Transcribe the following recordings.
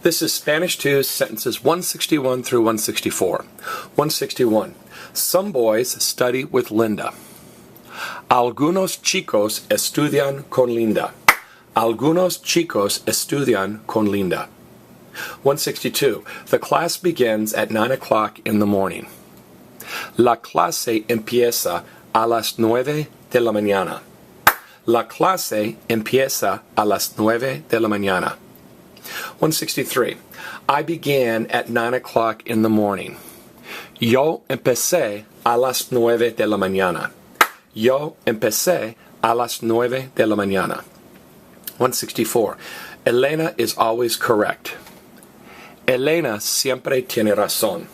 This is Spanish 2, sentences 161 through 164. 161. Some boys study with Linda. Algunos chicos estudian con Linda. Algunos chicos estudian con Linda. 162. The class begins at 9 o'clock in the morning. La clase empieza a las 9 de la mañana. La clase empieza a las 9 de la mañana. 163. I began at 9 o'clock in the morning. Yo empecé a las 9 de la mañana. Yo empecé a las 9 de la mañana. 164. Elena is always correct. Elena siempre tiene razón.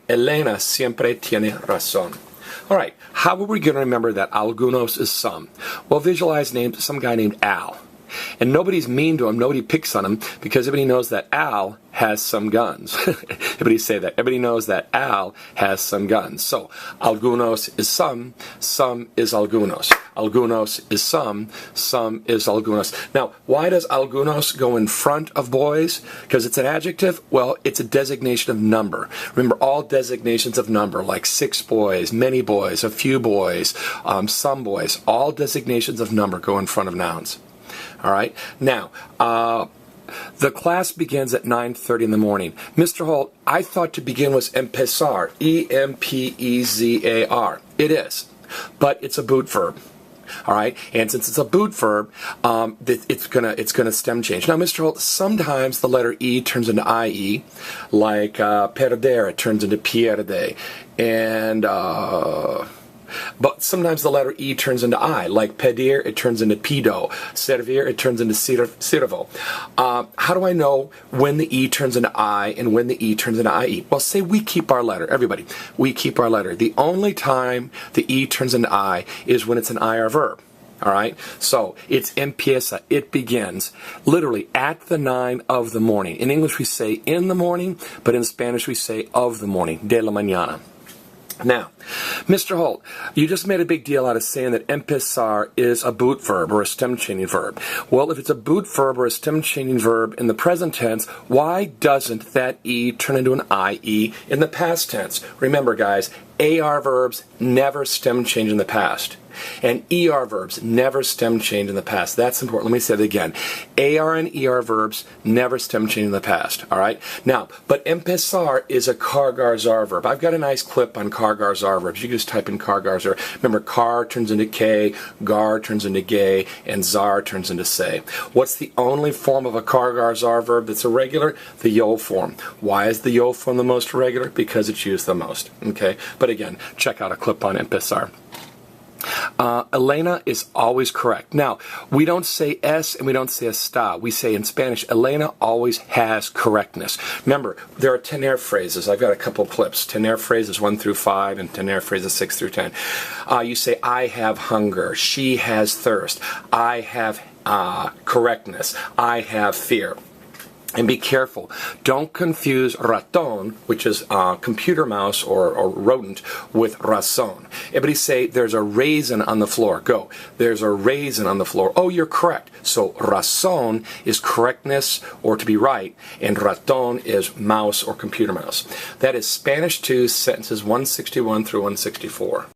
Elena siempre tiene razón. All right, how are we going to remember that algunos is some? Well, visualize some guy named Al. And nobody's mean to him, nobody picks on him, because everybody knows that Al has some guns. Everybody say that. Everybody knows that Al has some guns. So, algunos is some is algunos. Algunos is some is algunos. Now, why does algunos go in front of boys? Because it's an adjective? Well, it's a designation of number. Remember, all designations of number, like 6 boys, many boys, a few boys, some boys, all designations of number go in front of nouns. All right. Now, the class begins at 9:30 in the morning. Mr. Holt, I thought to begin was empezar, E-M-P-E-Z-A-R. It is, but it's a boot verb. All right, and since it's a boot verb, it's gonna stem change. Now, Mr. Holt, sometimes the letter E turns into IE, like perder, it turns into pierde, and but sometimes the letter E turns into I, like pedir, it turns into pido, servir, it turns into sirvo. How do I know when the E turns into I and when the E turns into IE? Well, say we keep our letter. Everybody, we keep our letter. The only time the E turns into I is when it's an IR verb. All right? So, it's empieza, it begins, literally at the 9 of the morning. In English we say in the morning, but in Spanish we say of the morning, de la mañana. Now, Mr. Holt, you just made a big deal out of saying that empezar is a boot verb or a stem changing verb. Well, if it's a boot verb or a stem changing verb in the present tense, why doesn't that E turn into an IE in the past tense? Remember, guys, AR verbs never stem change in the past. And ER verbs never stem change in the past. That's important. Let me say that again. AR and ER verbs never stem change in the past. All right? Now, but empezar is a car-gar-zar verb. I've got a nice clip on car-gar-zar verbs. You can just type in car-gar-zar. Remember, car turns into K, gar turns into gay, and zar turns into say. What's the only form of a car-gar-zar verb that's irregular? The yo form. Why is the yo form the most irregular? Because it's used the most. Okay? But again, check out a clip on empezar. Elena is always correct. Now, we don't say es and we don't say está. We say in Spanish, Elena always has correctness. Remember, there are tener phrases. I've got a couple clips. Tener phrases 1 through 5 and tener phrases 6 through 10. You say, I have hunger. She has thirst. I have correctness. I have fear. And be careful. Don't confuse raton, which is computer mouse or rodent, with razón. Everybody say, there's a raisin on the floor. Go. There's a raisin on the floor. Oh, you're correct. So razón is correctness or to be right, and raton is mouse or computer mouse. That is Spanish 2, sentences 161 through 164.